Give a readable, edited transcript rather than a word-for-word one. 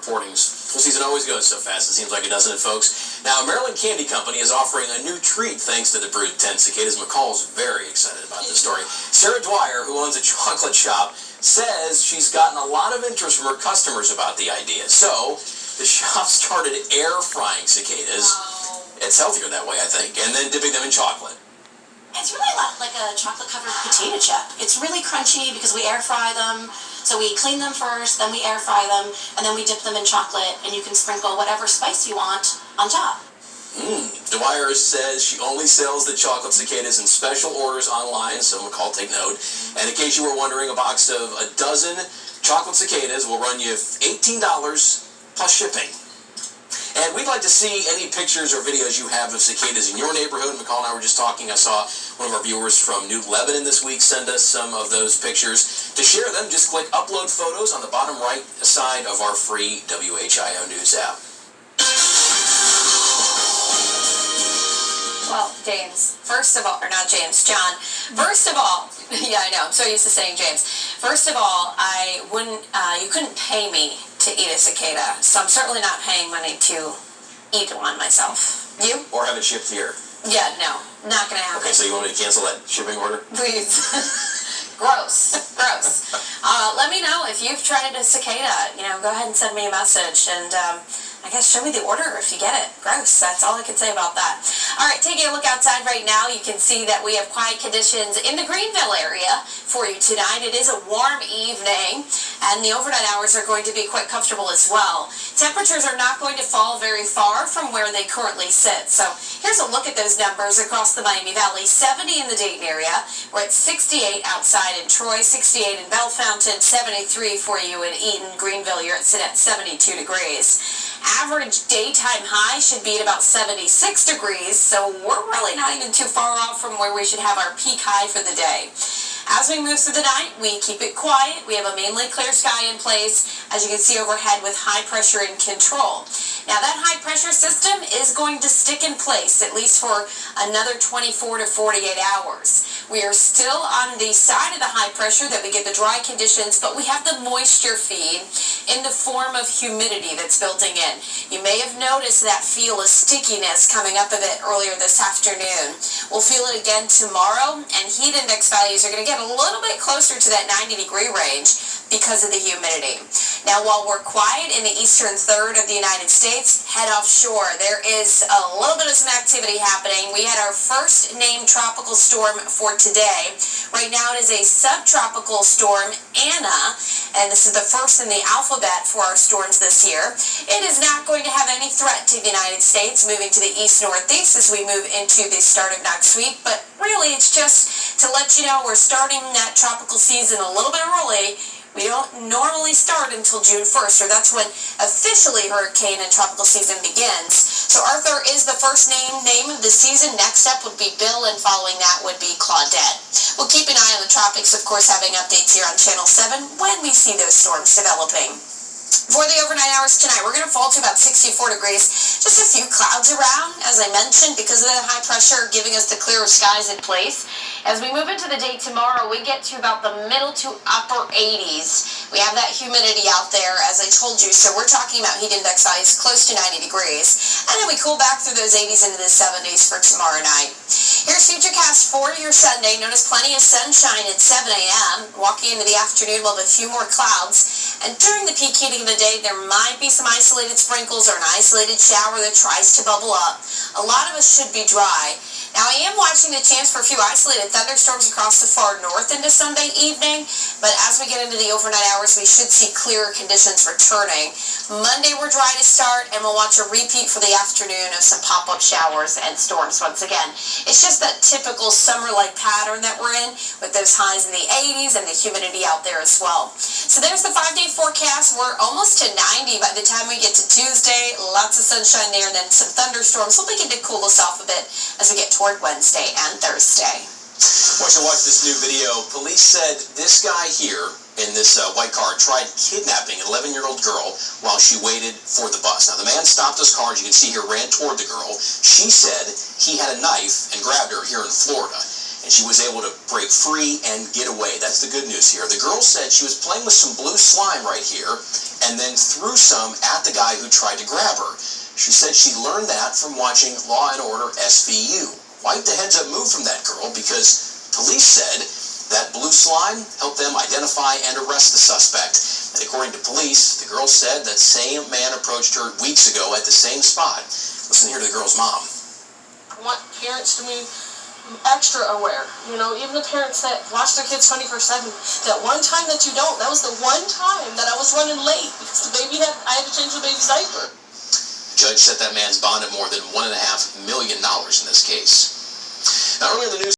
reportings. Well, season always goes so fast, it seems like it, doesn't it, folks? Now, Maryland Candy Company is offering a new treat thanks to the Brood 10 cicadas. McCall's very excited about this story. Sarah Dwyer, who owns a chocolate shop, says she's gotten a lot of interest from her customers about the idea. So, the shop started air frying cicadas. It's healthier that way, I think, and then dipping them in chocolate. It's really like a chocolate-covered potato chip. It's really crunchy because we air fry them. So we clean them first, then we air fry them, and then we dip them in chocolate, and you can sprinkle whatever spice you want on top. Dwyer says she only sells the chocolate cicadas in special orders online, so McCall, take note. And in case you were wondering, a box of a dozen chocolate cicadas will run you $18 plus shipping. And we'd like to see any pictures or videos you have of cicadas in your neighborhood. McCall and I were just talking. I saw one of our viewers from New Lebanon this week send us some of those pictures. To share them, just click Upload Photos on the bottom right side of our free WHIO News app. Well, James, first of all, or not James, John, first of all, yeah, I know, I'm so used to saying James. First of all, you couldn't pay me to eat a cicada, so I'm certainly not paying money to eat one myself. You? Or have it shipped here. Yeah, no, not gonna happen. Okay, so you want me to cancel that shipping order? Please. Gross. Let me know if you've tried a cicada. Go ahead and send me a message, and I guess show me the order if you get it. Gross. That's all I can say about that. All right, taking a look outside right now, you can see that we have quiet conditions in the Greenville area for you tonight. It is a warm evening, and the overnight hours are going to be quite comfortable as well. Temperatures are not going to fall very far from where they currently sit. So here's a look at those numbers across the Miami Valley. 70 in the Dayton area. We're at 68 outside in Troy, 68 in Bellefontaine, 73 for you in Eaton. Greenville, you're at 72 degrees. Average daytime high should be at about 76 degrees, so we're really not even too far off from where we should have our peak high for the day. As we move through the night, we keep it quiet. We have a mainly clear sky in place, as you can see overhead, with high pressure in control. Now, that high pressure system is going to stick in place at least for another 24 to 48 hours. We are still on the side of the high pressure that we get the dry conditions, but we have the moisture feed in the form of humidity that's building in. You may have noticed that feel of stickiness coming up a bit earlier this afternoon. We'll feel it again tomorrow, and heat index values are going to get a little bit closer to that 90-degree range because of the humidity. Now, while we're quiet in the eastern third of the United States, head offshore. There is a little bit of some activity happening. We had our first named tropical storm for today. Right now it is a subtropical storm, Anna, and this is the first in the alphabet for our storms this year. It is not going to have any threat to the United States moving to the east-northeast as we move into the start of next week, but really it's just to let you know we're starting that tropical season a little bit early. We don't normally start until June 1st, or that's when officially hurricane and tropical season begins. So Arthur is the first name of the season. Next up would be Bill, and following that would be Claudette. We'll keep an eye on the tropics, of course, having updates here on Channel 7 when we see those storms developing. For the overnight hours tonight, we're going to fall to about 64 degrees. Just a few clouds around, as I mentioned, because of the high pressure giving us the clearer skies in place. As we move into the day tomorrow, we get to about the middle to upper 80s. We have that humidity out there, as I told you, so we're talking about heat index values close to 90 degrees. And then we cool back through those 80s into the 70s for tomorrow night. Here's Futurecast for your Sunday. Notice plenty of sunshine at 7 a.m. Walking into the afternoon, we'll have a few more clouds. And during the peak heating of the day, there might be some isolated sprinkles or an isolated shower that tries to bubble up. A lot of us should be dry. Now, I am watching the chance for a few isolated thunderstorms across the far north into Sunday evening, but as we get into the overnight hours, we should see clearer conditions returning. Monday, we're dry to start, and we'll watch a repeat for the afternoon of some pop-up showers and storms once again. It's just that typical summer-like pattern that we're in, with those highs in the 80s and the humidity out there as well. So there's the 5-day forecast. We're almost to 90 by the time we get to Tuesday. Lots of sunshine there, and then some thunderstorms will begin to cool us off a bit as we get toward Wednesday and Thursday. I want you to watch this new video. Police said this guy here in this white car tried kidnapping an 11-year-old girl while she waited for the bus. Now, the man stopped his car, as you can see here, ran toward the girl. She said he had a knife and grabbed her here in Florida. and she was able to break free and get away. That's the good news here. The girl said she was playing with some blue slime right here and then threw some at the guy who tried to grab her. She said she learned that from watching Law & Order SVU. Quite the heads-up move from that girl, because police said that blue slime helped them identify and arrest the suspect. And according to police, the girl said that same man approached her weeks ago at the same spot. Listen here to the girl's mom. I want parents to be extra aware. You know, even the parents that watch their kids 24/7. That one time that you don't, that was the one time that I was running late because I had to change the baby's diaper. The judge set that man's bond at more than $1.5 million in this case. Now, earlier in the news.